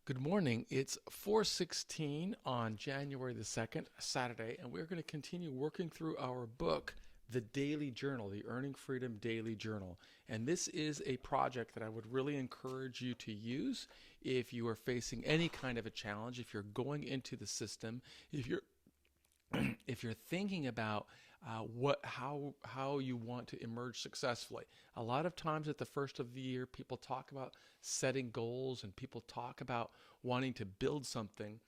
Good morning. It's 4:16 on January the 2nd, Saturday, and we're going to continue working through our book, The Daily Journal, the Earning Freedom Daily Journal. And this is a project that I would really encourage you to use if you are facing any kind of a challenge, if you're going into the system, if you're if you're thinking about how you want to emerge successfully. A lot of times at the first of the year, people talk about setting goals and people talk about wanting to build something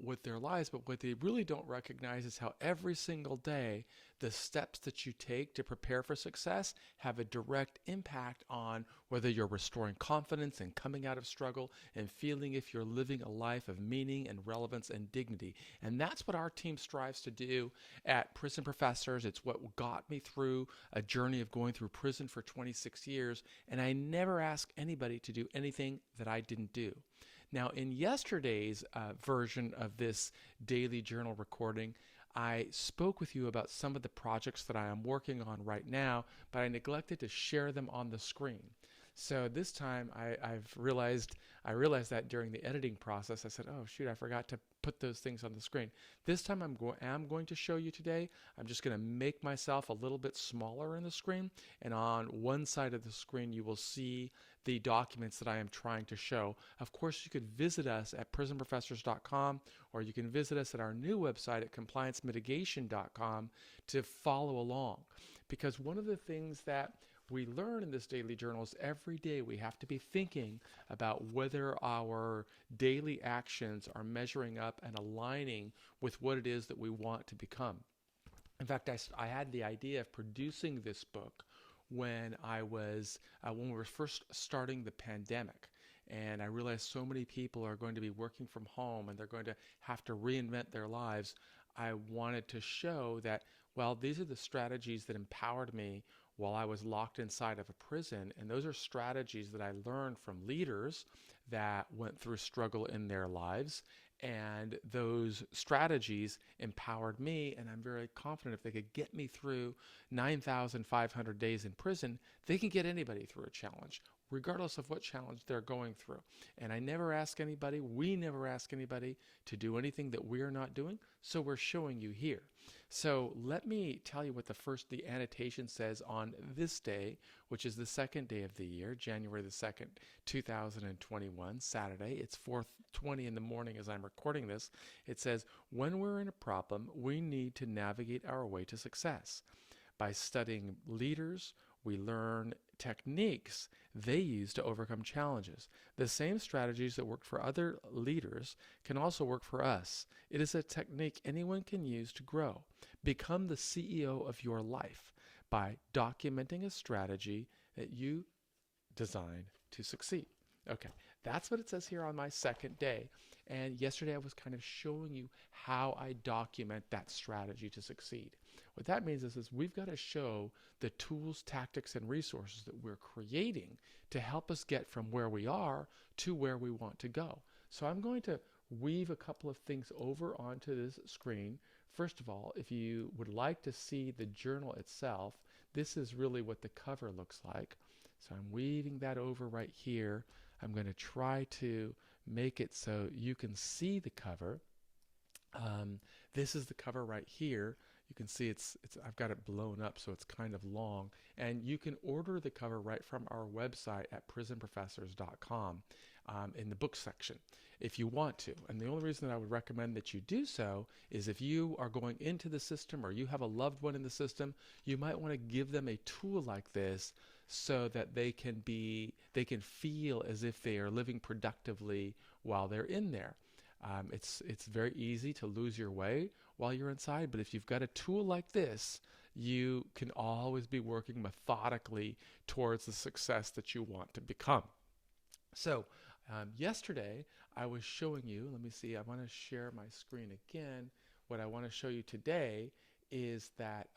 with their lives, but what they really don't recognize is how every single day the steps that you take to prepare for success have a direct impact on whether you're restoring confidence and coming out of struggle and feeling if you're living a life of meaning and relevance and dignity. And that's what our team strives to do at Prison Professors. It's what got me through a journey of going through prison for 26 years, and I never ask anybody to do anything that I didn't do. Now, in yesterday's version of this daily journal recording, I spoke with you about some of the projects that I am working on right now, but I neglected to share them on the screen. So this time I realized that during the editing process. I said, "Oh shoot, I forgot to put those things on the screen." This time am going to show you today. I'm just going to make myself a little bit smaller in the screen, and on one side of the screen you will see the documents that I am trying to show. Of course, you could visit us at prisonprofessors.com, or you can visit us at our new website at compliancemitigation.com to follow along. Because one of the things that we learn in this daily journal is every day we have to be thinking about whether our daily actions are measuring up and aligning with what it is that we want to become. In fact, I had the idea of producing this book when we were first starting the pandemic. And I realized so many people are going to be working from home and they're going to have to reinvent their lives. I wanted to show that, well, these are the strategies that empowered me while I was locked inside of a prison. And those are strategies that I learned from leaders that went through struggle in their lives. And those strategies empowered me, and I'm very confident if they could get me through 9,500 days in prison, they can get anybody through a challenge, regardless of what challenge they're going through. And we never ask anybody to do anything that we're not doing, so we're showing you here. So let me tell you what the annotation says on this day, which is the second day of the year, January the 2nd, 2021, Saturday. It's 4:20 in the morning as I'm recording this. It says, when we're in a problem, we need to navigate our way to success. By studying leaders, we learn techniques they use to overcome challenges. The same strategies that worked for other leaders can also work for us. It is a technique anyone can use to grow. Become the CEO of your life by documenting a strategy that you design to succeed. Okay, that's what it says here on my second day. And yesterday I was kind of showing you how I document that strategy to succeed. What that means is we've got to show the tools, tactics, and resources that we're creating to help us get from where we are to where we want to go. So I'm going to weave a couple of things over onto this screen. First of all, if you would like to see the journal itself, this is really what the cover looks like. So I'm weaving that over right here. I'm going to try to make it so you can see the cover. This is the cover right here. You can see I've got it blown up so it's kind of long, and you can order the cover right from our website at prisonprofessors.com in the book section if you want to. And the only reason that I would recommend that you do so is if you are going into the system or you have a loved one in the system, you might want to give them a tool like this so that they can feel as if they are living productively while they're in there. It's very easy to lose your way while you're inside, but if you've got a tool like this, you can always be working methodically towards the success that you want to become. So yesterday I was showing you, let me see, I want to share my screen again. What I want to show you today is that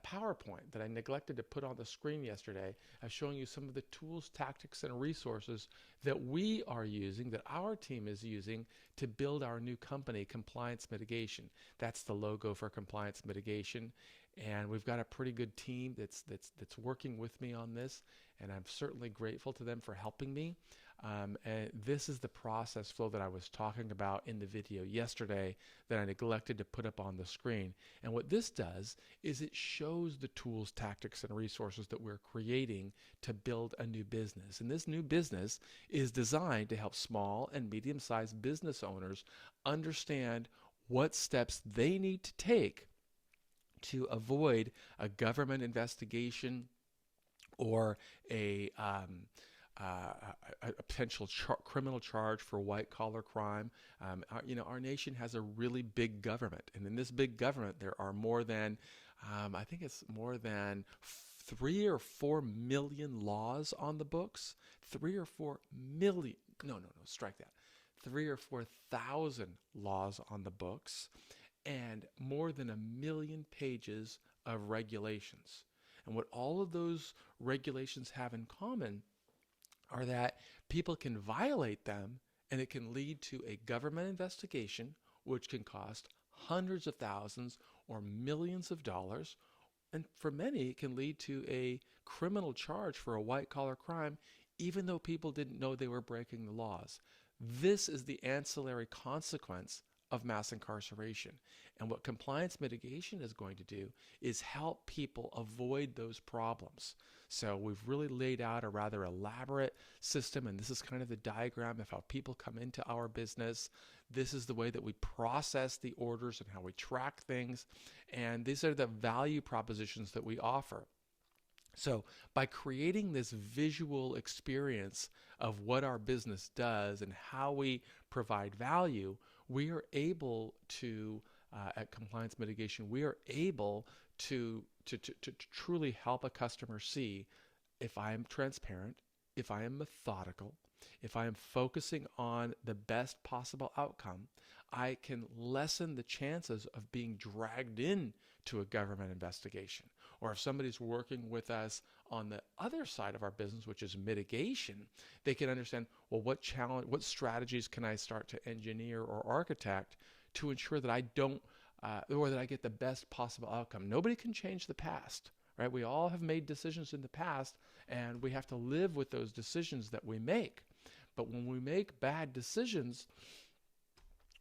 PowerPoint that I neglected to put on the screen yesterday. I'm showing you some of the tools, tactics, and resources that we are using, that our team is using to build our new company, Compliance Mitigation. That's the logo for Compliance Mitigation. And we've got a pretty good team that's working with me on this, and I'm certainly grateful to them for helping me. And this is the process flow that I was talking about in the video yesterday that I neglected to put up on the screen. And what this does is it shows the tools, tactics, and resources that we're creating to build a new business. And this new business is designed to help small and medium-sized business owners understand what steps they need to take to avoid a government investigation or a potential criminal charge for white collar crime. Our nation has a really big government, and in this big government, there are more than, I think it's more than 3 or 4 million laws on the books. 3 or 4 million. No, strike that. 3 or 4 thousand laws on the books, and more than 1 million pages of regulations. And what all of those regulations have in common are that people can violate them, and it can lead to a government investigation, which can cost hundreds of thousands or millions of dollars. And for many, it can lead to a criminal charge for a white collar crime, even though people didn't know they were breaking the laws. This is the ancillary consequence of mass incarceration. And what compliance mitigation is going to do is help people avoid those problems. So we've really laid out a rather elaborate system, and this is kind of the diagram of how people come into our business. This is the way that we process the orders and how we track things. And these are the value propositions that we offer. So by creating this visual experience of what our business does and how we provide value, we are able to, at Compliance Mitigation, we are able to truly help a customer see if I am transparent, if I am methodical, if I am focusing on the best possible outcome, I can lessen the chances of being dragged into a government investigation. Or if somebody's working with us on the other side of our business, which is mitigation, they can understand, well, what strategies can I start to engineer or architect to ensure that I don't, or that I get the best possible outcome. Nobody can change the past, right? We all have made decisions in the past, and we have to live with those decisions that we make. But when we make bad decisions,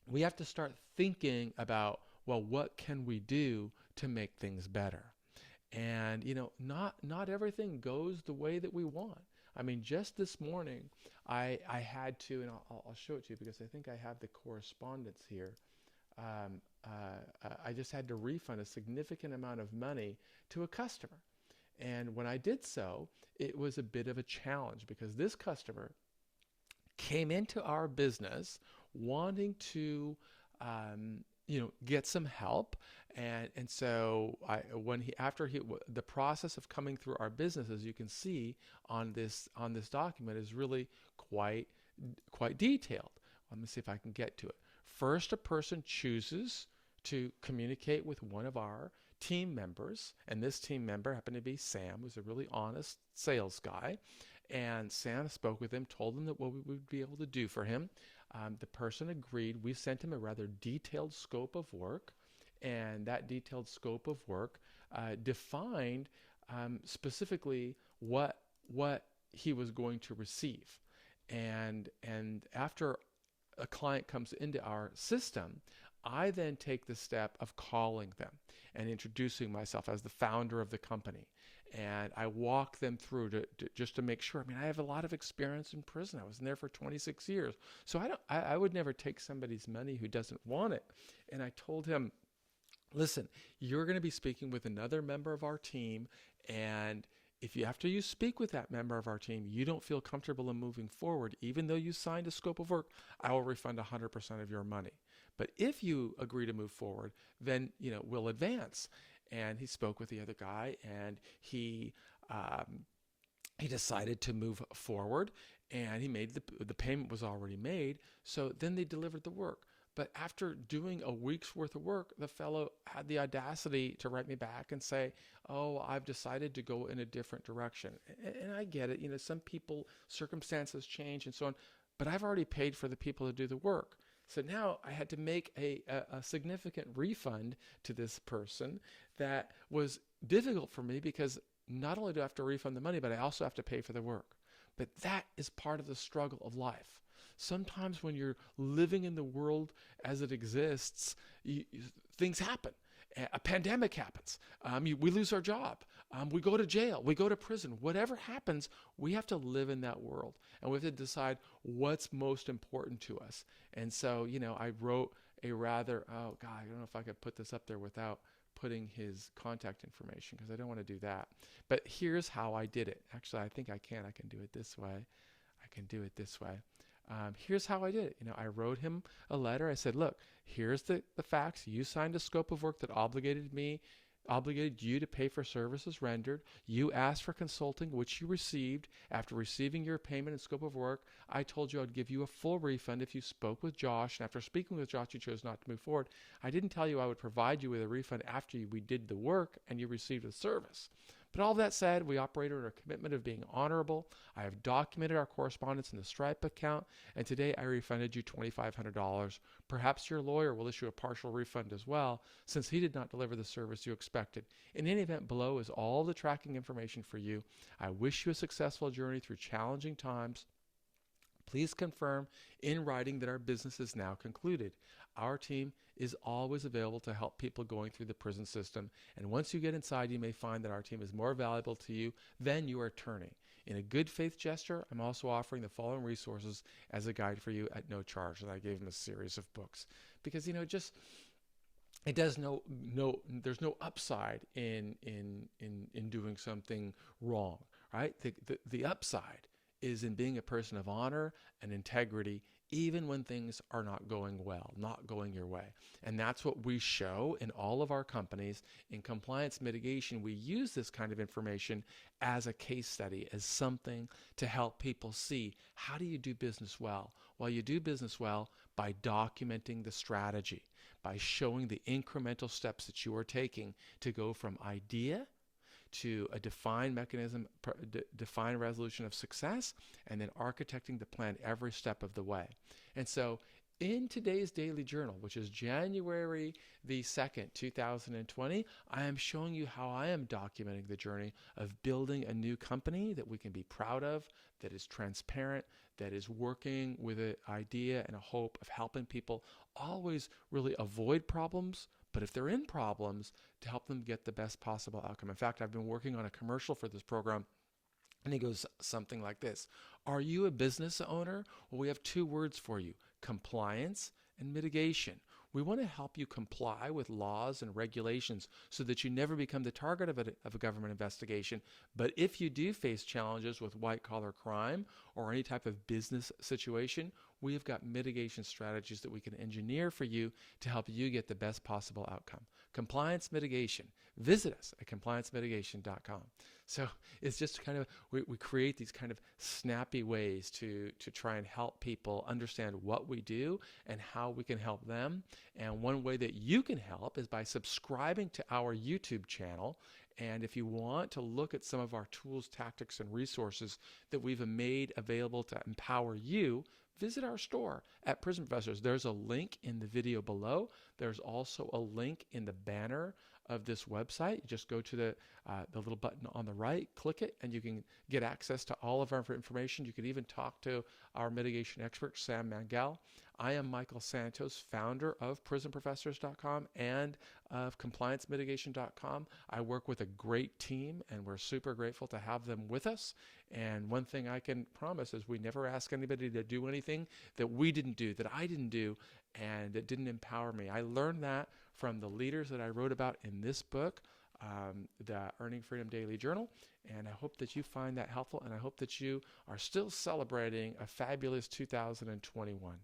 we have to start thinking about, well, what can we do to make things better? And, not everything goes the way that we want. I mean, just this morning, I had to, and I'll show it to you because I think I have the correspondence here. I just had to refund a significant amount of money to a customer. And when I did so, it was a bit of a challenge because this customer came into our business wanting to, get some help. And so the process of coming through our business, as you can see on this document, is really quite detailed. Let me see if I can get to it. First, a person chooses to communicate with one of our team members, and this team member happened to be Sam, who's a really honest sales guy. And Sam spoke with him, told him that what we would be able to do for him. The person agreed. We sent him a rather detailed scope of work, and that detailed scope of work defined specifically what he was going to receive. And after a client comes into our system, I then take the step of calling them and introducing myself as the founder of the company. And I walk them through just to make sure. I mean, I have a lot of experience in prison. I was in there for 26 years. So I would never take somebody's money who doesn't want it. And I told him, listen, you're going to be speaking with another member of our team, and if after you speak with that member of our team, you don't feel comfortable in moving forward, even though you signed a scope of work, I will refund 100% of your money. But if you agree to move forward, then we'll advance. And he spoke with the other guy, and he decided to move forward, and he made the payment was already made. So then they delivered the work. But after doing a week's worth of work, the fellow had the audacity to write me back and say, oh, I've decided to go in a different direction. And I get it. Some people, circumstances change and so on. But I've already paid for the people to do the work. So now I had to make a significant refund to this person that was difficult for me because not only do I have to refund the money, but I also have to pay for the work. But that is part of the struggle of life. Sometimes when you're living in the world as it exists, things happen. A pandemic happens. We lose our job. We go to jail. We go to prison. Whatever happens, we have to live in that world. And we have to decide what's most important to us. And so, I wrote a rather, oh God, I don't know if I could put this up there without putting his contact information, because I don't want to do that. But here's how I did it. Actually, I think I can. I can do it this way. Here's how I did it. I wrote him a letter. I said, look, here's the facts. You signed a scope of work that obligated you to pay for services rendered. You asked for consulting, which you received. After receiving your payment and scope of work, I told you I'd give you a full refund if you spoke with Josh. And after speaking with Josh, you chose not to move forward. I didn't tell you I would provide you with a refund after we did the work and you received the service. But all that said, we operated on our commitment of being honorable. I have documented our correspondence in the Stripe account, and today I refunded you $2,500. Perhaps your lawyer will issue a partial refund as well, since he did not deliver the service you expected. In any event, below is all the tracking information for you. I wish you a successful journey through challenging times. Please confirm in writing that our business is now concluded. Our team is always available to help people going through the prison system, and once you get inside, you may find that our team is more valuable to you than your attorney. In a good faith gesture, I'm also offering the following resources as a guide for you at no charge. And I gave him a series of books because, it does there's no upside in doing something wrong, right? The upside is in being a person of honor and integrity, even when things are not going well, not going your way. And that's what we show in all of our companies. In compliance mitigation, we use this kind of information as a case study, as something to help people see, how do you do business well? Well, you do business well by documenting the strategy, by showing the incremental steps that you are taking to go from idea to a defined mechanism, defined resolution of success, and then architecting the plan every step of the way. And so in today's daily journal, which is January the 2nd, 2020, I am showing you how I am documenting the journey of building a new company that we can be proud of, that is transparent, that is working with an idea and a hope of helping people always really avoid problems, but if they're in problems, to help them get the best possible outcome. In fact, I've been working on a commercial for this program, and it goes something like this. Are you a business owner? Well, we have two words for you: compliance and mitigation. We want to help you comply with laws and regulations so that you never become the target of a government investigation. But if you do face challenges with white-collar crime or any type of business situation, we have got mitigation strategies that we can engineer for you to help you get the best possible outcome. Compliance mitigation. Visit us at compliancemitigation.com. So it's just kind of, we create these kind of snappy ways to try and help people understand what we do and how we can help them. And one way that you can help is by subscribing to our YouTube channel. And if you want to look at some of our tools, tactics, and resources that we've made available to empower you, visit our store at Prison Professors. There's a link in the video below. There's also a link in the banner of this website. You just go to the little button on the right, click it, and you can get access to all of our information. You can even talk to our mitigation expert, Sam Mangel. I am Michael Santos, founder of PrisonProfessors.com and of ComplianceMitigation.com. I work with a great team, and we're super grateful to have them with us. And one thing I can promise is we never ask anybody to do anything that we didn't do, that I didn't do, and that didn't empower me. I learned that from the leaders that I wrote about in this book, the Earning Freedom Daily Journal. And I hope that you find that helpful, and I hope that you are still celebrating a fabulous 2021.